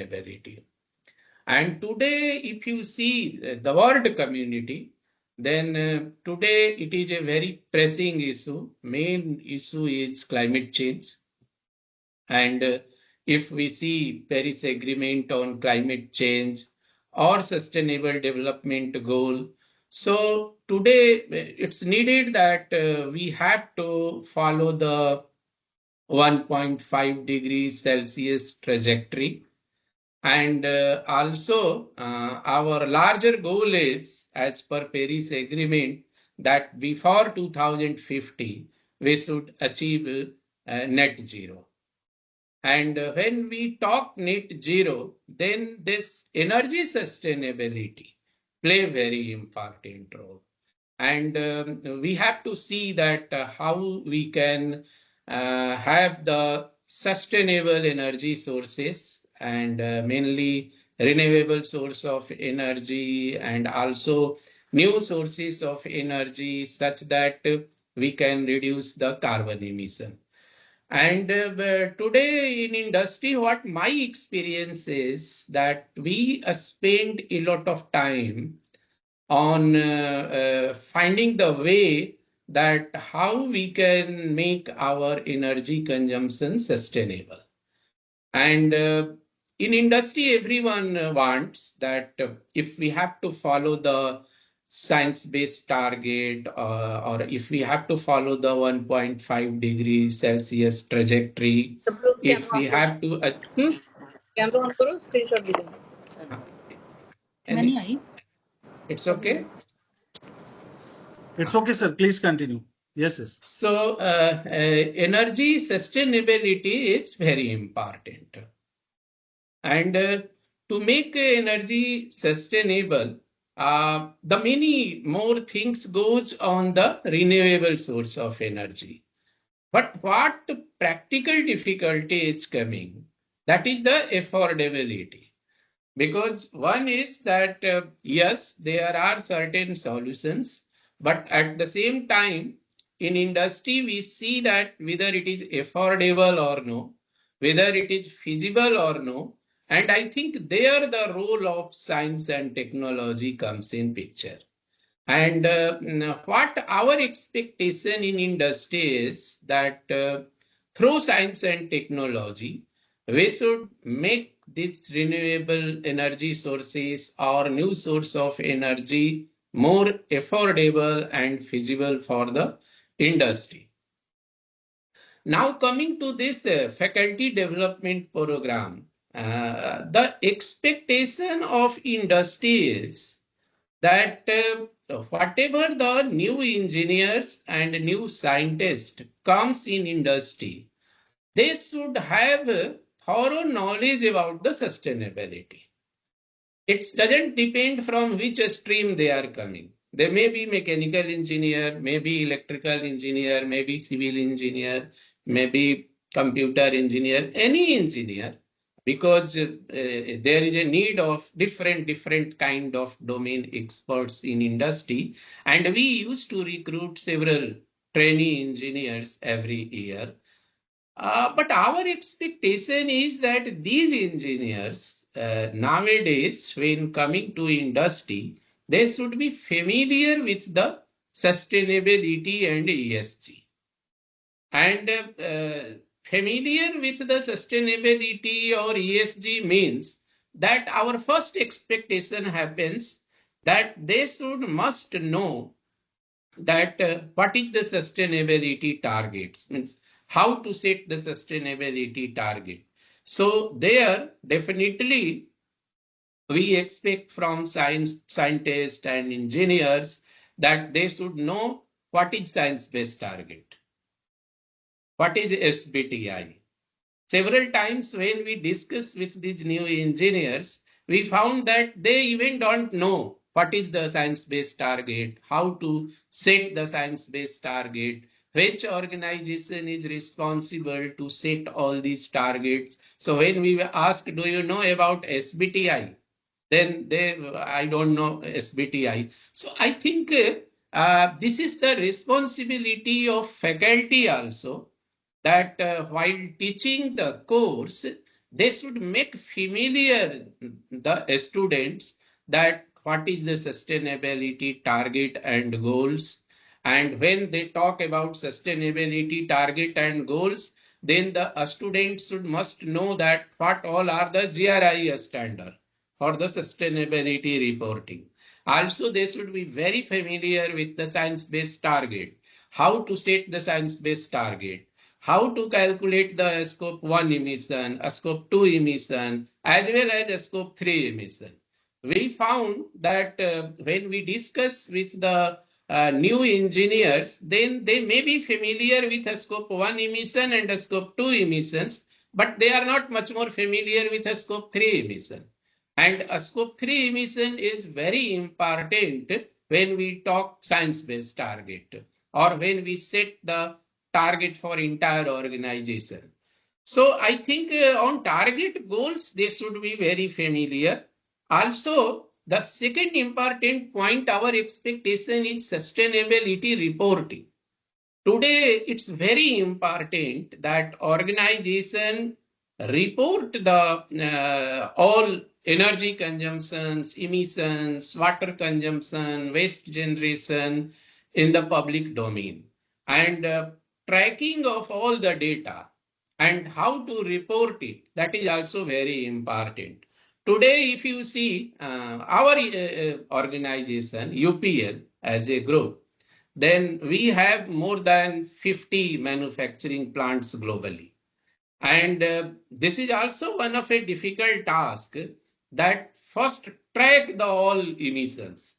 sustainability. And today, if you see the world community, then today it is a very pressing issue. Main issue is climate change. And if we see Paris Agreement on climate change or sustainable development goal, so today it's needed that we have to follow the 1.5 degrees Celsius trajectory. And also, our larger goal is, as per Paris Agreement, that before 2050, we should achieve net zero. And when we talk net zero, then this energy sustainability play very important role. And we have to see that how we can have the sustainable energy sources and mainly renewable source of energy and also new sources of energy such that we can reduce the carbon emission. And today in industry, what my experience is that we spend a lot of time on finding the way that how we can make our energy consumption sustainable. And in industry, everyone wants that if we have to follow the science-based target or if we have to follow the 1.5 degrees Celsius trajectory, if we have to... Camera on karo, screenshot bhi dena. It's okay? It's okay, sir. Please continue. Yes, yes. So energy sustainability is very important. And to make energy sustainable, the many more things goes on the renewable source of energy. But what practical difficulty is coming, that is the affordability. Because one is that, yes, there are certain solutions, but at the same time, in industry, we see that whether it is affordable or no, whether it is feasible or no, and I think there the role of science and technology comes in picture. And what our expectation in industry is that through science and technology, we should make these renewable energy sources or new source of energy more affordable and feasible for the industry. Now coming to this faculty development program, the expectation of industry is that whatever the new engineers and new scientists comes in industry, they should have thorough knowledge about the sustainability. It doesn't depend from which stream they are coming. They may be mechanical engineer, maybe electrical engineer, maybe civil engineer, maybe computer engineer, any engineer, because there is a need of different kind of domain experts in industry. And we used to recruit several trainee engineers every year. But our expectation is that these engineers nowadays, when coming to industry, they should be familiar with the sustainability and ESG. And familiar with the sustainability or ESG means that our first expectation happens that they must know that what is the sustainability targets, means how to set the sustainability target. So there definitely we expect from scientists and engineers that they should know what is science-based target. What is SBTI? Several times when we discuss with these new engineers, we found that they even don't know what is the science-based target, how to set the science-based target, which organization is responsible to set all these targets. So when we were asked, do you know about SBTI? Then I don't know SBTI. So I think this is the responsibility of faculty also, that while teaching the course, they should make familiar the students that what is the sustainability target and goals. And when they talk about sustainability target and goals, then the students should must know that what all are the GRI standard for the sustainability reporting. Also, they should be very familiar with the science-based target, how to set the science-based target, how to calculate the scope 1 emission, a scope 2 emission, as well as a scope 3 emission. We found that when we discuss with the new engineers, then they may be familiar with a scope 1 emission and a scope 2 emissions, but they are not much more familiar with a scope 3 emission. And a scope 3 emission is very important when we talk science-based target or when we set the target for entire organization. So I think on target goals, they should be very familiar. Also, the second important point, our expectation is sustainability reporting. Today, it's very important that organization report the all energy consumptions, emissions, water consumption, waste generation in the public domain. And tracking of all the data and how to report it, that is also very important. Today, if you see our organization, UPL, as a group, then we have more than 50 manufacturing plants globally. And this is also one of a difficult task, that first track the all emissions,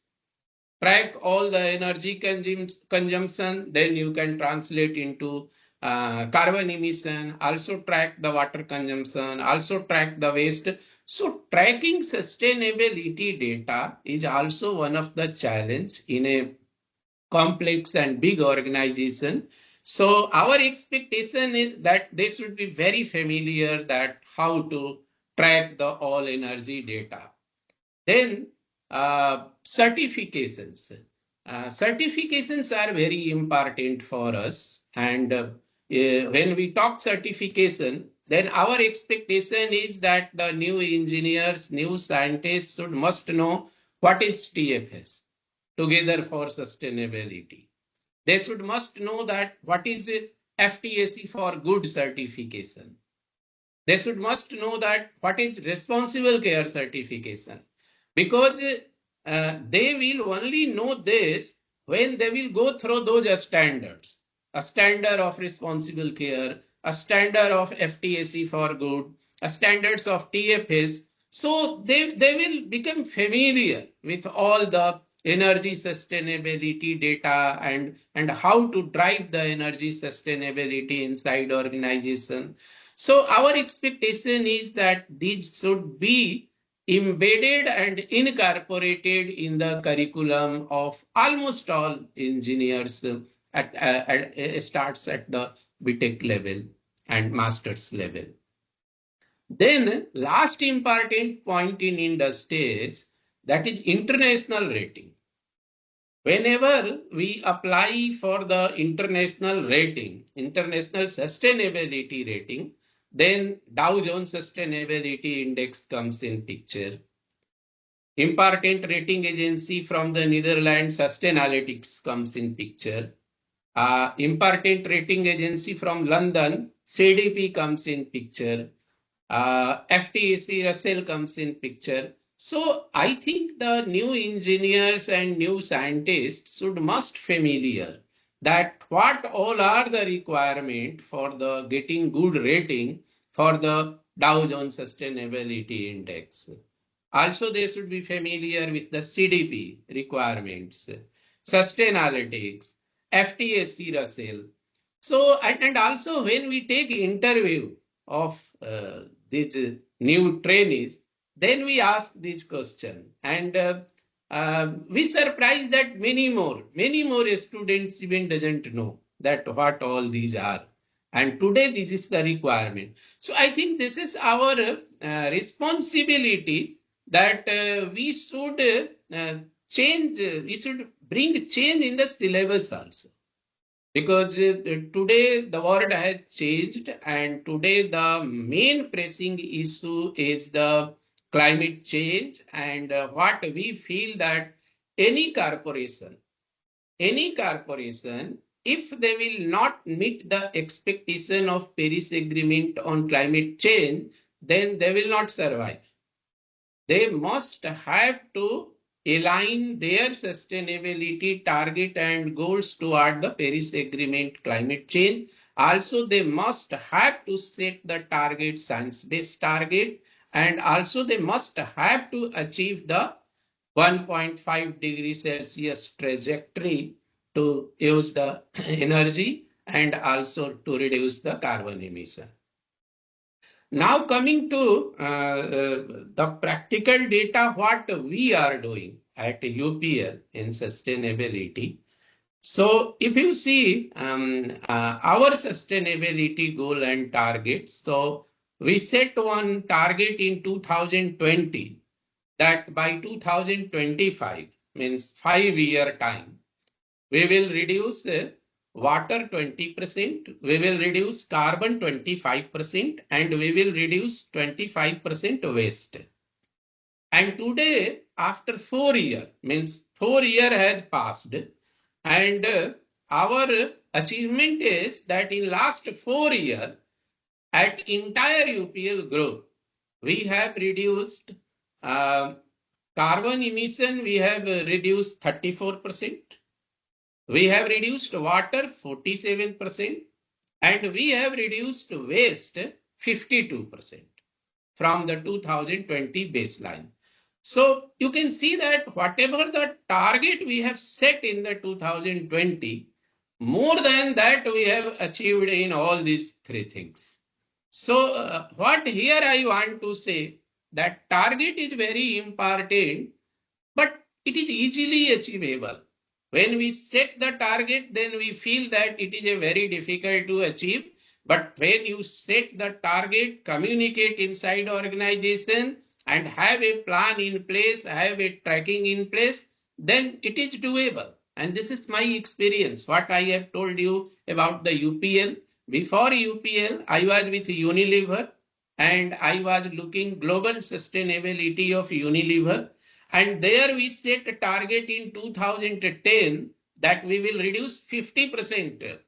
track all the energy consumption, then you can translate into carbon emission, also track the water consumption, also track the waste. So tracking sustainability data is also one of the challenge in a complex and big organization. So our expectation is that they should be very familiar that how to track the all energy data. Then certifications. Certifications are very important for us. And when we talk certification, then our expectation is that the new engineers, new scientists should must know what is TFS, Together for Sustainability. They should must know that what is FTSE for good certification. They should must know that what is responsible care certification, because they will only know this when they will go through those standards, a standard of responsible care, a standard of FTSE for good, a standards of TFS. So they will become familiar with all the energy sustainability data and how to drive the energy sustainability inside organization. So our expectation is that these should be embedded and incorporated in the curriculum of almost all engineers starts at the BTech level and master's level. Then last important point in industry is that is international rating. Whenever we apply for the international rating, international sustainability rating, then Dow Jones Sustainability Index comes in picture. Important rating agency from the Netherlands, Sustainalytics, comes in picture. Important rating agency from London, CDP, comes in picture. FTSE Russell comes in picture. So I think the new engineers and new scientists should must familiar that what all are the requirement for the getting good rating for the Dow Jones Sustainability Index. Also, they should be familiar with the CDP requirements, Sustainalytics, FTSE Russell. So, and also when we take interview of these new trainees, then we ask this question, and we surprised that many more students even doesn't know that what all these are. And today this is the requirement. So I think this is our responsibility that we should change, we should bring change in the syllabus also. Because today the world has changed, and today the main pressing issue is the climate change. And what we feel that any corporation, if they will not meet the expectation of Paris Agreement on climate change, then they will not survive. They must have to align their sustainability target and goals toward the Paris Agreement climate change. Also, they must have to set the target, science-based target, and also they must have to achieve the 1.5 degrees Celsius trajectory to use the energy and also to reduce the carbon emission. Now coming to the practical data, what we are doing at UPL in sustainability. So if you see our sustainability goal and target, so we set one target in 2020 that by 2025, means 5-year time, we will reduce water 20%, we will reduce carbon 25%, and we will reduce 25% waste. And today, after 4 years, means 4 years has passed, and our achievement is that in last 4 years, at entire UPL group, we have reduced carbon emission, we have reduced 34%. We have reduced water 47%, and we have reduced waste 52% from the 2020 baseline. So you can see that whatever the target we have set in the 2020, more than that we have achieved in all these three things. So what here I want to say, that target is very important, but it is easily achievable. When we set the target, then we feel that it is a very difficult to achieve. But when you set the target, communicate inside organization, and have a plan in place, have a tracking in place, then it is doable. And this is my experience, what I have told you about the UPL. Before UPL, I was with Unilever, and I was looking global sustainability of Unilever. And there we set a target in 2010 that we will reduce 50%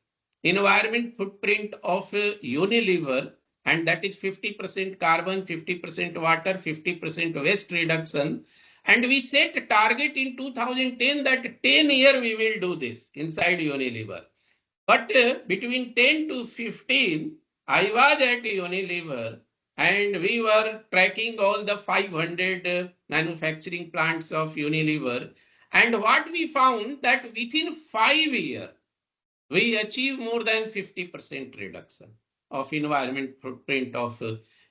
environment footprint of Unilever, and that is 50% carbon, 50% water, 50% waste reduction. And we set a target in 2010 that 10 years we will do this inside Unilever. But between 10 to 15, I was at Unilever, and we were tracking all the 500 manufacturing plants of Unilever. And what we found that within 5 years, we achieve more than 50% reduction of environment footprint of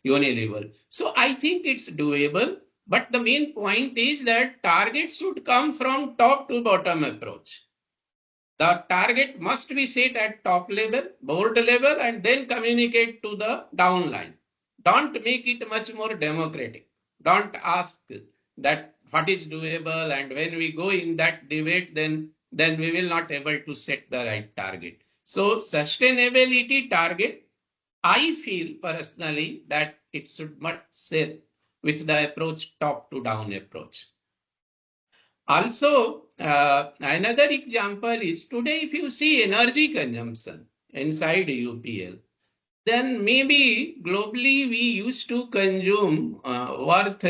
Unilever. So I think it's doable. But the main point is that target should come from top to bottom approach. The target must be set at top level, board level, and then communicate to the downline. Don't make it much more democratic. Don't ask that what is doable, and when we go in that debate, then we will not able to set the right target. So sustainability target, I feel personally that it should not set with the approach top to down approach. Also, another example is today, if you see energy consumption inside UPL, then maybe globally we used to consume worth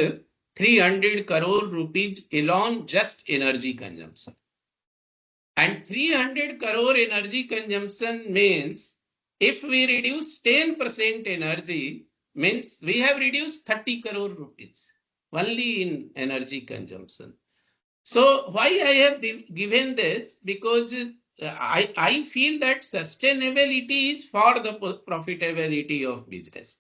300 crore rupees alone just energy consumption. And 300 crore energy consumption means if we reduce 10% energy, means we have reduced 30 crore rupees only in energy consumption. So why I have given this? Because I feel that sustainability is for the profitability of business.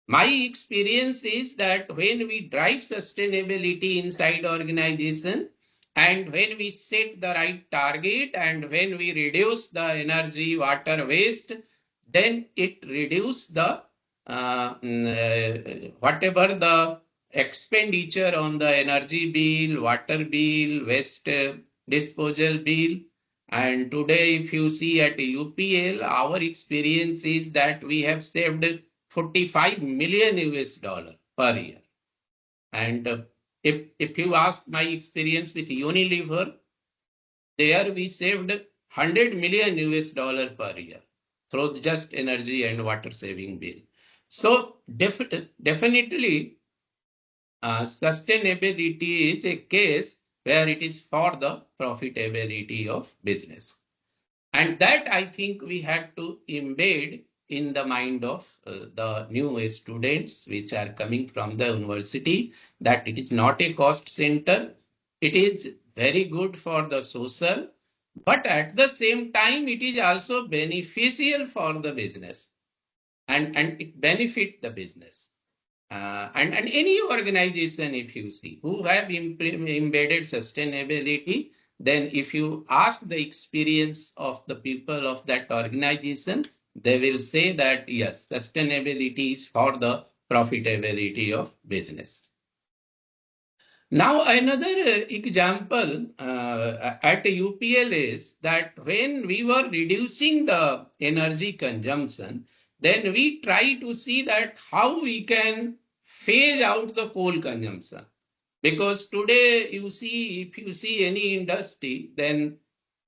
My experience is that when we drive sustainability inside organization, and when we set the right target, and when we reduce the energy, water waste, then it reduces the whatever the expenditure on the energy bill, water bill, waste disposal bill. And today, if you see at UPL, our experience is that we have saved 45 million US dollar per year. And if you ask my experience with Unilever, there we saved 100 million US dollar per year through just energy and water saving bill. So definitely sustainability is a case where it is for the profitability of business. And that I think we have to embed in the mind of the new students which are coming from the university, that it is not a cost center. It is very good for the social, but at the same time, it is also beneficial for the business, and it benefit the business. And any organization, if you see, who have embedded sustainability, then if you ask the experience of the people of that organization, they will say that yes, sustainability is for the profitability of business. Now, another example at UPL is that when we were reducing the energy consumption, then we try to see that how we can phase out the coal consumption. Because today, you see, if you see any industry, then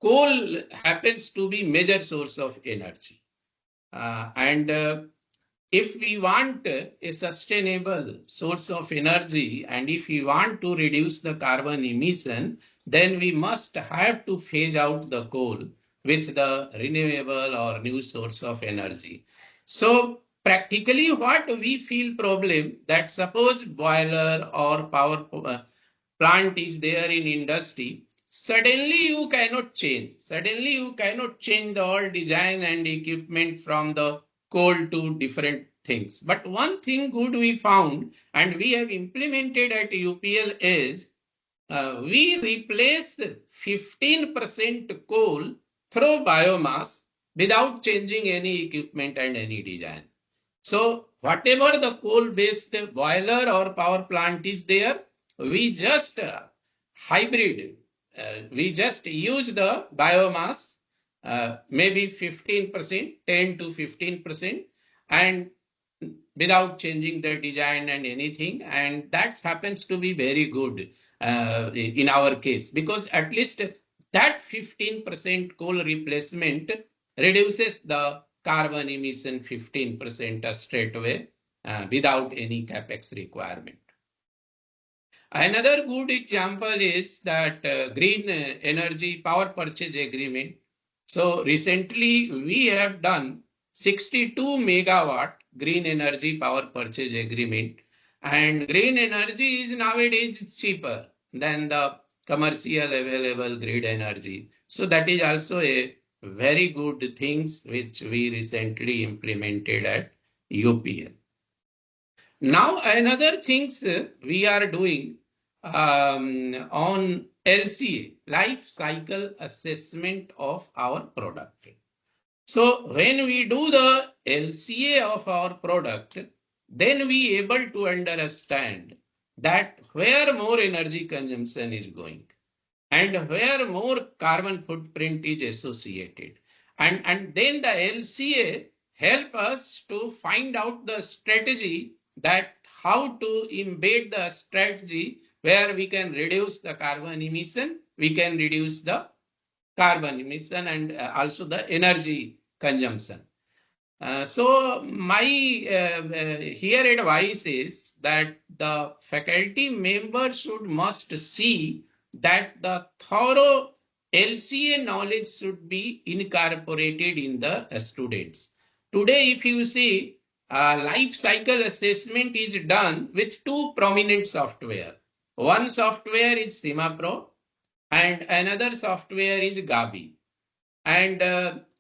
coal happens to be major source of energy. And if we want a sustainable source of energy, and if we want to reduce the carbon emission, then we must have to phase out the coal with the renewable or new source of energy. So practically what we feel problem, that suppose boiler or power plant is there in industry, suddenly you cannot change. Suddenly you cannot change the whole design and equipment from the coal to different things. But one thing good we found and we have implemented at UPL is we replace 15% coal through biomass without changing any equipment and any design. So whatever the coal-based boiler or power plant is there, we just hybrid. We just use the biomass, maybe 15%, 10 to 15%, and without changing the design and anything. And that happens to be very good in our case, because at least that 15% coal replacement reduces the carbon emission 15% straight away without any capex requirement. Another good example is that green energy power purchase agreement. So recently we have done 62 megawatt green energy power purchase agreement, and green energy is nowadays cheaper than the commercial available grid energy. So that is also a very good things which we recently implemented at UPL. Now another things we are doing on LCA, life cycle assessment of our product. So when we do the LCA of our product, then we able to understand that where more energy consumption is going and where more carbon footprint is associated. And then the LCA help us to find out the strategy, that how to embed the strategy where we can reduce the carbon emission, we can reduce the carbon emission and also the energy consumption. So my here advice is that the faculty members must see that the thorough LCA knowledge should be incorporated in the students. Today, if you see, life cycle assessment is done with two prominent software. One software is SimaPro and another software is Gabi. And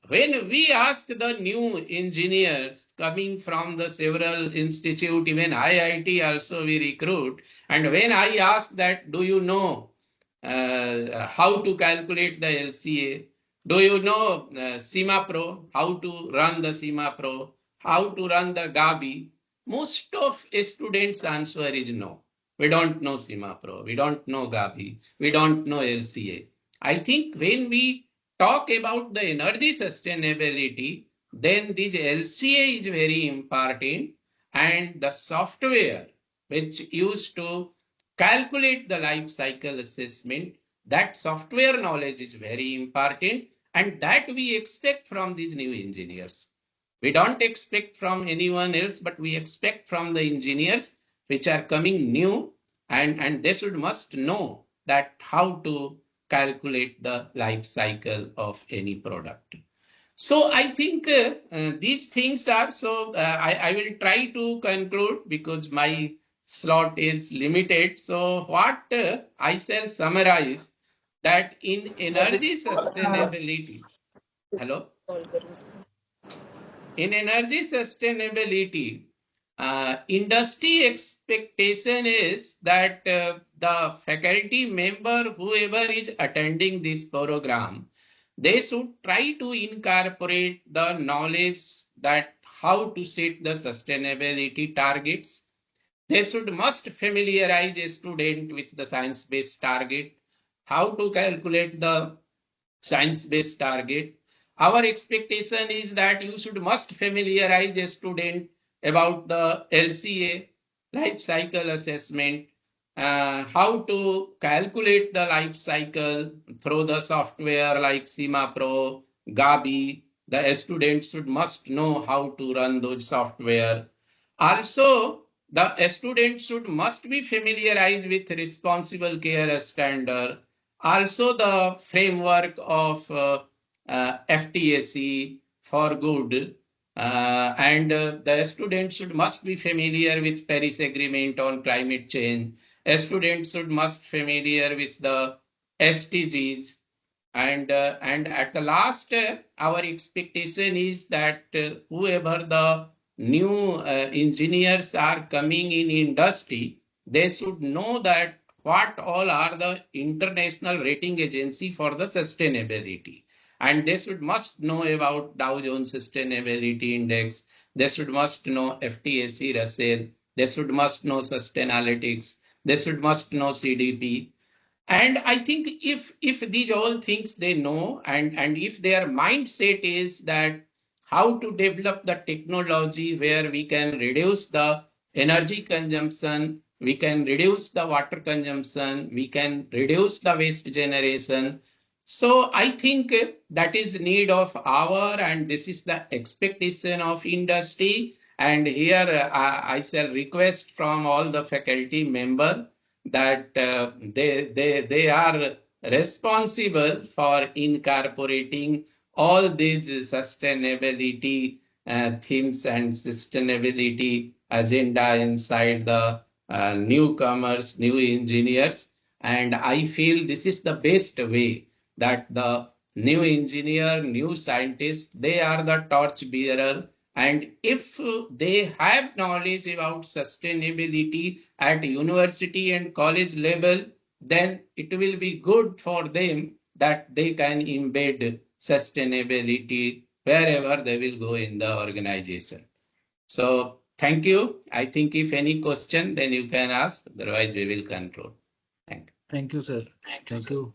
when we ask the new engineers coming from the several institute, even IIT also we recruit, and when I ask that, do you know how to calculate the LCA? Do you know SimaPro, how to run the SimaPro, how to run the Gabi? Most of students' answer is no. We don't know SimaPro, we don't know Gabi, we don't know LCA. I think when we talk about the energy sustainability, then this LCA is very important, and the software which used to calculate the life cycle assessment, that software knowledge is very important, and that we expect from these new engineers. We don't expect from anyone else, but we expect from the engineers which are coming new, and they should must know that how to calculate the life cycle of any product. So I think these things are, so I will try to conclude because my slot is limited. So what I shall summarize that in energy sustainability, hello? In energy sustainability, industry expectation is that the faculty member, whoever is attending this program, they should try to incorporate the knowledge that how to set the sustainability targets. They should must familiarize a student with the science-based target, how to calculate the science-based target. Our expectation is that you should must familiarize a student about the LCA, life cycle assessment, how to calculate the life cycle through the software like SEMA Pro, Gabi. The student should must know how to run those software. Also, the student should must be familiarized with responsible care standard. Also, the framework of FTSE for good, and the student should must be familiar with Paris Agreement on climate change. A student should must familiar with the SDGs, and at the last, our expectation is that whoever the new engineers are coming in industry, they should know that what all are the international rating agency for the sustainability, and they should must know about Dow Jones Sustainability Index. They should must know FTSE Russell. They should must know Sustainalytics. They should must know CDP. And I think if these all things they know, and if their mindset is that how to develop the technology where we can reduce the energy consumption, we can reduce the water consumption, we can reduce the waste generation. So I think that is need of our, and this is the expectation of industry. And here I shall request from all the faculty member that they are responsible for incorporating all these sustainability themes and sustainability agenda inside the newcomers, new engineers. And I feel this is the best way that the new engineer, new scientist, they are the torch bearer. And if they have knowledge about sustainability at university and college level, then it will be good for them that they can embed sustainability wherever they will go in the organization. So thank you. I think if any question, then you can ask. Otherwise, we will conclude. Thank you. Thank you, sir. Thank you.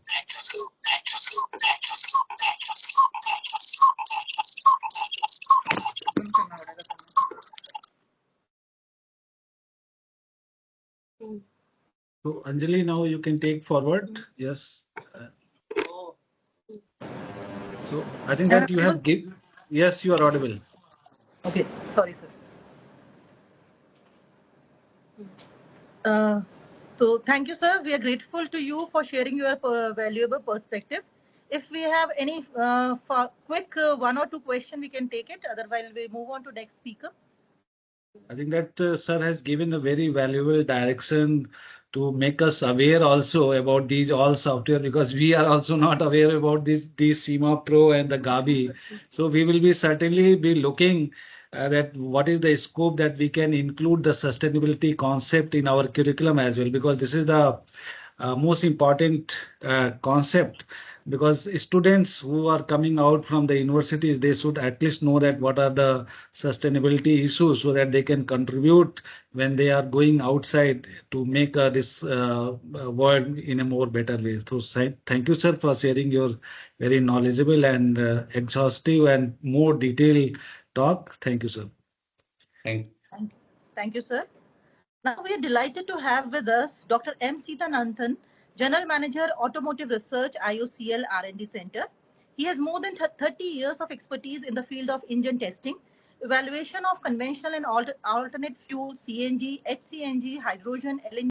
So Anjali, now you can take forward. Yes. So I think that you have give. Yes, you are audible. Okay, sorry, sir. So thank you, sir. We are grateful to you for sharing your valuable perspective. If we have any quick one or two questions, we can take it. Otherwise, we move on to next speaker. I think that sir has given a very valuable direction to make us aware also about these all software, because we are also not aware about these SEMA Pro and the Gabi. So we will be certainly be looking that what is the scope that we can include the sustainability concept in our curriculum as well, because this is the most important concept, because students who are coming out from the universities, they should at least know that what are the sustainability issues, so that they can contribute when they are going outside to make this world in a more better way. So thank you, sir, for sharing your very knowledgeable and exhaustive and more detailed talk. Thank you, sir. Thank Thank you, sir. Now we are delighted to have with us Dr. M. Sitananthan, General Manager, Automotive Research, IOCL R&D Center. He has more than 30 years of expertise in the field of engine testing, evaluation of conventional and alternate fuel, CNG, HCNG, hydrogen, LNG,